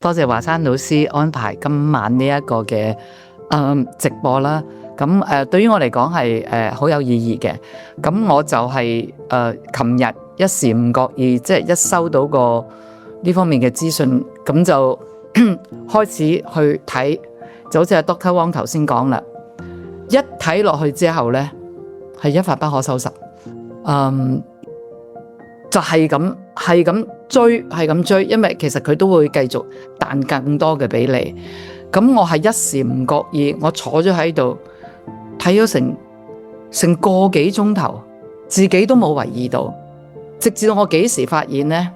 多謝華山老師安排今晚呢一個嘅直播啦。咁對於我嚟講係好有意義嘅。咁我就係琴日一時唔覺意，即係一收到個呢方面嘅資訊，咁就開始去睇，就好似阿 Dr. Wong 頭先講啦，一睇落去之後呢，係一發不可收拾。就係咁追，因為其實佢都會繼續彈更多嘅俾你。咁我係一時唔覺意，我坐咗喺度睇咗成個幾鐘頭，自己都冇為意到，直至到我幾時發現呢？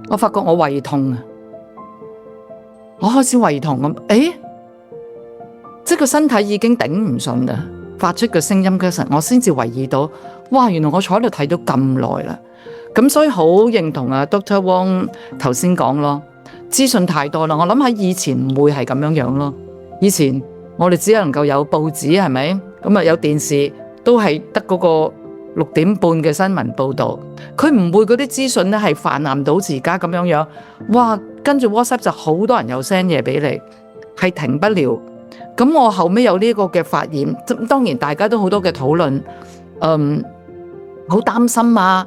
我發覺我胃痛啊！我開始胃痛咁，即係個身體已經頂唔順啦，發出個聲音嗰陣，我先至為意到，哇！原來我坐喺度睇到咁耐啦。咁所以好認同啊 Dr. Wong 頭先講咯，資訊太多啦。我諗喺以前唔會係咁樣樣咯。以前我哋只能夠有報紙係咪？咁啊有電視都係得嗰個6點半嘅新聞報導，佢唔會嗰啲資訊咧係泛濫到而家咁樣樣。哇！跟住 WhatsApp 就好多人有 send 嘢俾你，係停不了。咁我後尾有呢個嘅發現，當然大家都好多嘅討論，好擔心啊。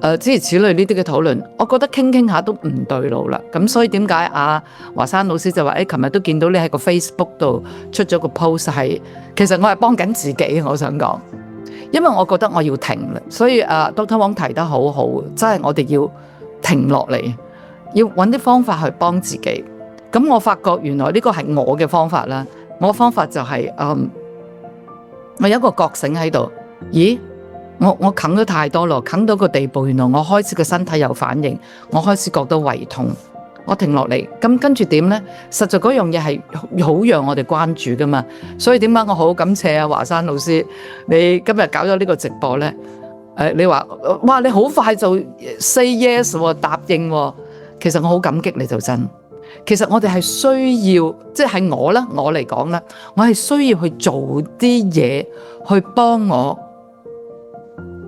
諸如此類呢啲嘅討論，我覺得傾下都唔對路啦。咁所以點解華山老師就話琴日都見到你喺個 Facebook 度出咗個 post 係，其實我係幫緊自己，我想講，因為我覺得我要停啦。所以Dr. Wong 提得好好，真係我哋要停落嚟，要揾啲方法去幫自己。咁我發覺原來呢個係我嘅方法啦。我嘅方法就係我有一個覺醒喺度，咦？我啃咗太多咯，啃到個地步，原來我開始個身體有反應，我開始覺到胃痛，我停落嚟，咁跟住點呢？實在嗰樣嘢係好讓我哋關注噶嘛，所以點解我好感謝華山老師，你今日搞咗呢個直播呢？你話哇，你好快就 say yes 答應喎，其實我好感激你就真。其實我哋係需要，即係我嚟講啦，我係需要去做啲嘢去幫我。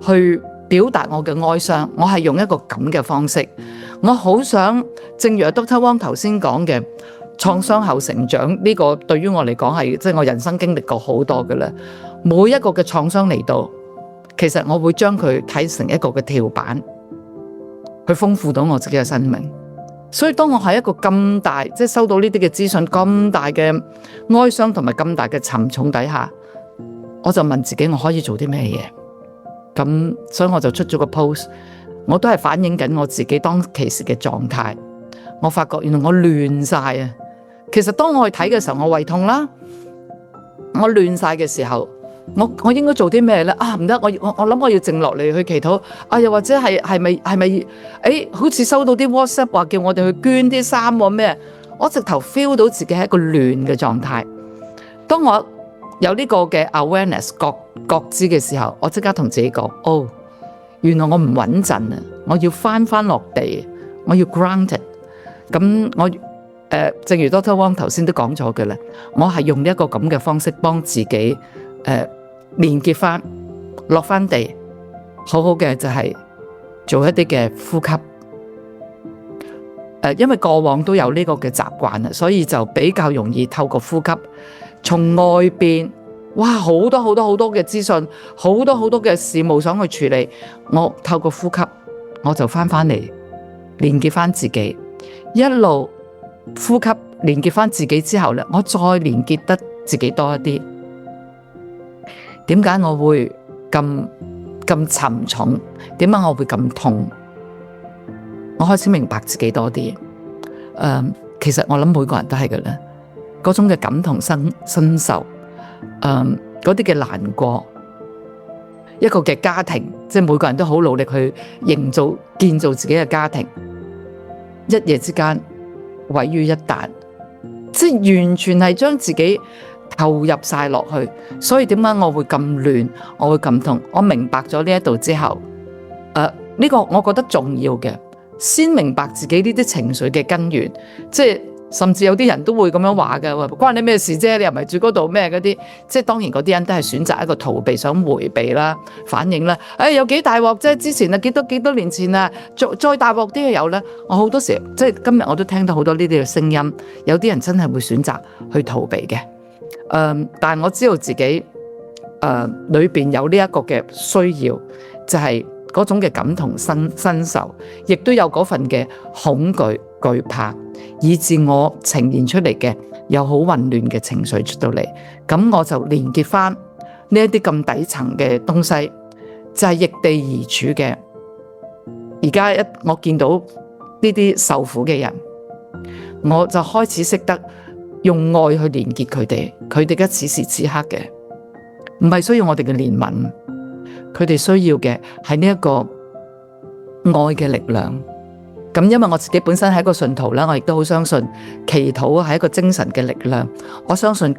去表達我嘅哀傷，我係用一個咁嘅方式，我好想，正如 Dr. Wong 頭先講嘅，創傷後成長呢個對於我嚟講係，即係我人生經歷過好多嘅啦。每一個嘅創傷嚟到，其實我會將佢睇成一個嘅跳板，去豐富到我自己嘅生命。所以當我喺一個咁大，即係收到呢啲嘅資訊，咁大嘅哀傷同埋咁大嘅沉重底下，我就問自己我可以做啲咩嘢？咁所以我就出咗個 post， 我都係反映緊我自己當其時嘅狀態。我發覺原來我亂晒啊！其實當我去睇嘅時候，我胃痛啦，我亂晒嘅時候，我應該做啲咩呢？唔得，我諗我要靜落嚟去祈禱。又或者係咪好似收到啲 WhatsApp 話叫我哋去捐啲衫喎咩？我直頭 feel 到自己係一個亂嘅狀態。當我有呢個嘅 awareness 覺知嘅時候，我即刻同自己講，原來我唔穩陣啊！我要翻落地，我要 grounded。咁我正如 Dr. Wong 頭先都講咗嘅啦，我係用一個咁嘅方式幫自己連結翻落翻地，好好嘅就係做一啲嘅呼吸。因為過往都有呢個嘅習慣，所以就比較容易透過呼吸。從外邊，哇，好多嘅資訊，好多嘅事務想去處理，我透過呼吸，我就翻嚟，連結翻自己，一路呼吸連結翻自己之後咧，我再連結得自己多一啲。點解我會咁沉重？點解我會咁痛？我開始明白自己多啲。其實我諗每個人都係嘅啦。嗰種嘅感同身受，嗰啲嘅難過，一個嘅家庭，即係每個人都好努力去建造自己嘅家庭，一夜之間毀於一旦，即係完全係將自己投入晒落去。所以點解我會咁亂，我會咁痛？我明白咗呢一度之後，呢個我覺得重要嘅，先明白自己呢啲情緒嘅根源，即係甚至有啲人都會咁樣話嘅，關你咩事啫？你又唔係住嗰度咩嗰啲？即係當然嗰啲人都係選擇一個逃避，想迴避啦、反應啦。有幾大鑊啫？之前啊幾多年前啊，再大鑊啲嘅有咧。我好多時即係今日我都聽到好多呢啲嘅聲音，有啲人真係會選擇去逃避嘅。但係我知道自己裏邊有呢一個嘅需要，就係嗰種嘅感同身受，亦都有嗰份嘅恐懼、懼怕，以致我呈現出嚟嘅有好混亂嘅情緒出到嚟。咁我就連結翻呢一啲咁底層嘅東西，就係易地而處嘅。而家我見到呢啲受苦嘅人，我就開始識得用愛去連結佢哋。佢哋嘅此時此刻嘅唔係需要我哋嘅憐憫，佢哋需要嘅係呢一個愛嘅力量。咁因為我自己本身係一個信徒啦，我亦都好相信祈禱係一個精神嘅力量。我相信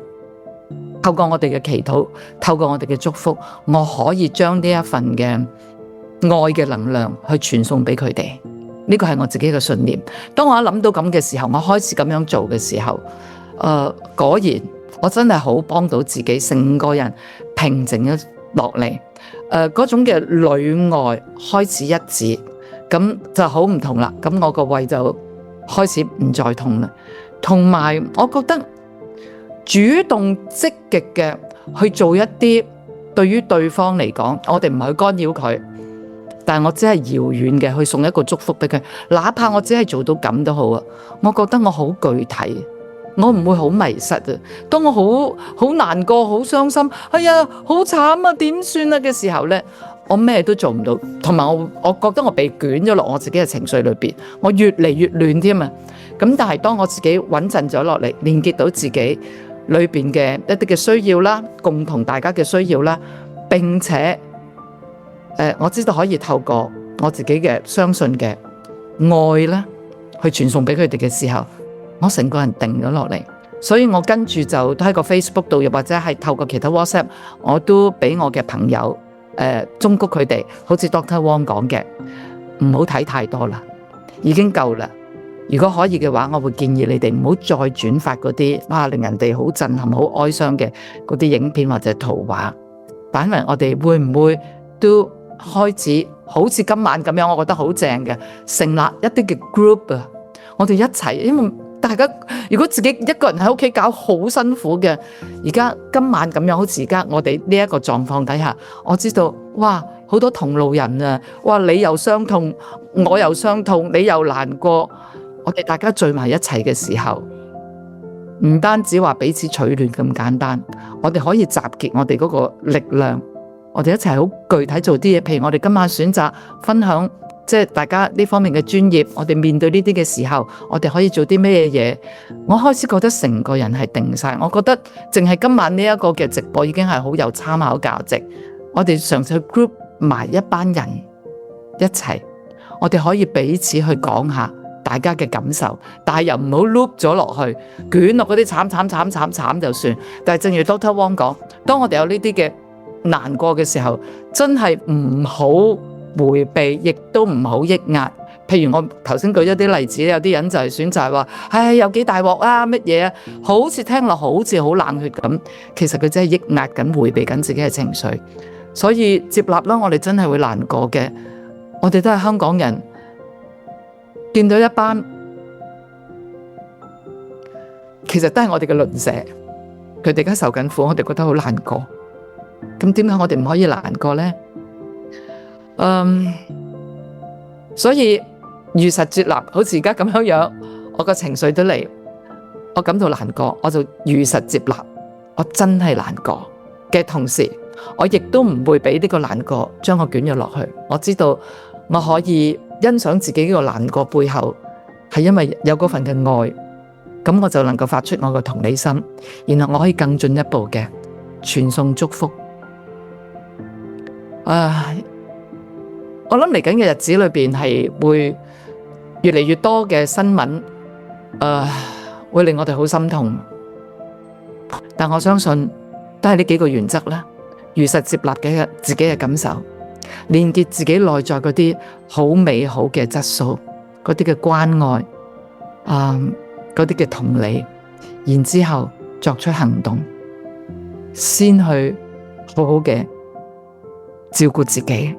透過我哋嘅祈禱，透過我哋嘅祝福，我可以將呢一份嘅愛嘅能量去傳送俾佢哋。呢個係我自己嘅信念。當我一諗到咁嘅時候，我開始咁樣做嘅時候，果然我真係好幫到自己，成個人平靜咗落嚟。嗰種嘅裏外開始一致，咁就好唔同啦。咁我個胃就開始唔再痛啦。同埋我覺得主動積極嘅去做一啲對於對方嚟講，我哋唔係去干擾佢，但係我只係遙遠嘅去送一個祝福俾佢，哪怕我只係做到咁都好啊。我覺得我好具體，我唔會好迷失啊。當我好難過、好傷心，哎呀好慘啊，點算啊嘅時候呢，我咩都做唔到，同埋我覺得我被捲咗落我自己嘅情緒裏邊，我越嚟越亂添啊。咁但係當我自己穩陣咗落嚟，連結到自己裏邊嘅一啲嘅需要啦，共同大家嘅需要啦，並且我知道可以透過我自己嘅相信嘅愛啦，去傳送俾佢哋嘅時候，我成個人定咗落嚟。所以我跟住就都喺個 Facebook 度，又或者係透過其他 WhatsApp，我都俾我嘅朋友忠告佢哋，好似 Dr. Wong 講嘅，唔好睇太多啦，已經夠啦。如果可以嘅話，我會建議你哋唔好再轉發嗰啲令人哋好震撼、好哀傷嘅嗰啲影片或者圖畫。反為我哋會唔會都開始好似今晚咁樣，我覺得好正嘅，成立一啲嘅 group 啊，我哋一齊，因為大家如果自己一個人喺屋企搞好辛苦嘅，而家今晚咁樣，好似而家我哋呢一個狀況底下，我知道哇，好多同路人啊，哇，你又傷痛，我又傷痛，你又難過，我哋大家聚埋一齊嘅時候，唔單止話彼此取暖咁簡單，我哋可以集結我哋嗰個力量，我哋一齊好具體做啲嘢。譬如我哋今晚選擇分享，即係大家呢方面嘅專業，我哋面對呢啲嘅時候，我哋可以做啲咩嘢？我開始覺得成個人係定晒，我覺得淨係今晚呢一個嘅直播已經係好有參考價值。我哋嘗試去 group 埋一班人一齊，我哋可以彼此去講下大家嘅感受，但係又唔好 loop 咗落去，捲落嗰啲慘就算。但係正如 Dr. Wong 講，當我哋有呢啲嘅難過嘅時候，真係唔好迴避，亦都唔好抑壓。譬如我頭先舉咗啲例子，有啲人就係選擇話，唉，有幾大鑊啊，乜嘢啊，好似聽落好似好冷血咁，其實佢真係抑壓緊、迴避緊自己嘅情緒。所以接納啦，我哋真係會難過嘅，我哋都係香港人。見到一班其實都係我哋嘅鄰舍，佢哋而家受緊苦，我哋覺得好難過。咁點解我哋唔可以難過呢？所以如實接納，好似而家咁樣樣，我個情緒都嚟，我感到難過，我就如實接納，我真係難過嘅同時，我亦都唔會俾呢個難過將我捲咗落去。我知道我可以欣賞自己呢個難過背後係因為有嗰份嘅愛，咁我就能夠發出我嘅同理心，然後我可以更進一步嘅傳送祝福。我諗嚟緊嘅日子裏邊係會越嚟越多嘅新聞，會令我哋好心痛。但我相信都係呢幾個原則啦，如實接納嘅自己嘅感受，連結自己內在嗰啲好美好嘅質素，嗰啲嘅關愛，嗰啲嘅同理，然之後作出行動，先去好好嘅照顧自己，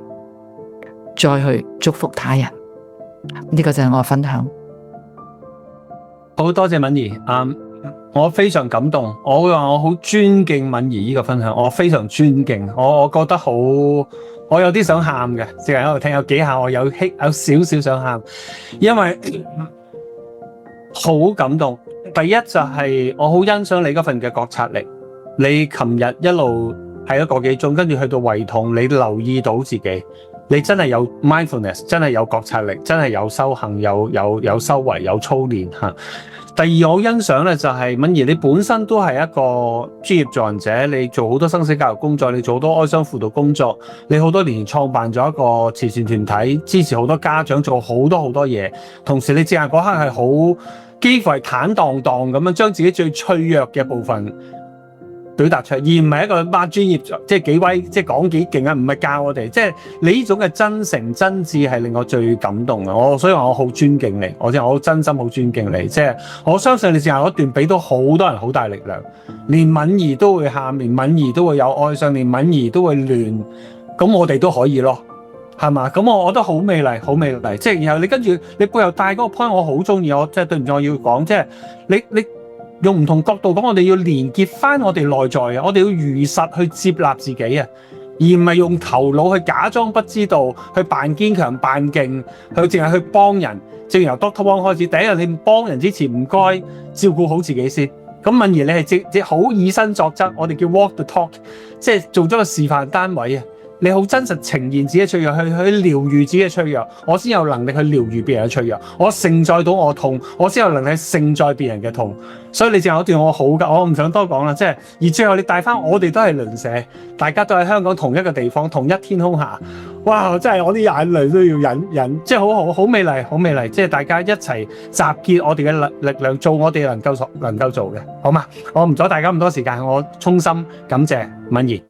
再去祝福他人。呢個就係我嘅分享。好多謝敏儀，我非常感動，我會話我好尊敬敏儀呢個分享，我非常尊敬，我覺得好，我有啲想喊嘅，淨係喺度聽，有幾下我有少少想喊，因為好感動。第一就係我好欣賞你嗰份嘅覺察力，你琴日一路係一個幾鐘，跟住去到胃痛，你留意到自己，你真係有 mindfulness， 真係有覺察力，真係有修行，有修為，有操練吓。第二我好欣賞咧就係敏儀，你本身都係一個專業助人者，你做好多生死教育工作，你做好多哀傷輔導工作，你好多年創辦咗一個慈善團體，支持好多家長，做好多嘢。同時你正係嗰刻係好幾乎係坦蕩蕩咁樣將自己最脆弱嘅部分表達出嚟，而唔係一個專業，即係幾威，即係講幾勁啊！唔係教我哋，即係你呢種嘅真誠真摯係令我最感動嘅。所以話我好尊敬你，我好真心好尊敬你。即係我相信你之後嗰段俾到好多人好大力量，連敏儀都會喊，連敏儀都會有哀傷，連敏儀都會亂，咁我哋都可以咯，係嘛？咁我覺得好美麗，好美麗。即係然後你跟住你背後帶嗰個 point，我好中意。我即係對唔住，我要講，即係你。用唔同角度講，我哋要連結翻我哋內在啊！我哋要如實去接納自己啊，而唔係用頭腦去假裝不知道，去扮堅強、扮勁，去淨係去幫人。正如由 Dr. Wong 開始，第一日你幫人之前唔該照顧好自己先。咁敏儀你係好以身作則，我哋叫 walk the talk， 即係做咗個示範單位啊！你好真實呈現自己嘅脆弱，去療愈自己嘅脆弱，我先有能力去療愈別人嘅脆弱。我承載到我痛，我先有能力承載別人嘅痛。所以你淨係嗰段我好㗎，我唔想多講啦。即係而最後你帶翻我哋都係鄰舍，大家都喺香港同一個地方，同一天空下。哇！真係我啲眼淚都要忍，即係好美麗，好美麗。即係大家一齊集結我哋嘅力量，做我哋能夠做嘅，好嘛？我唔阻大家咁多時間，我衷心感謝敏儀。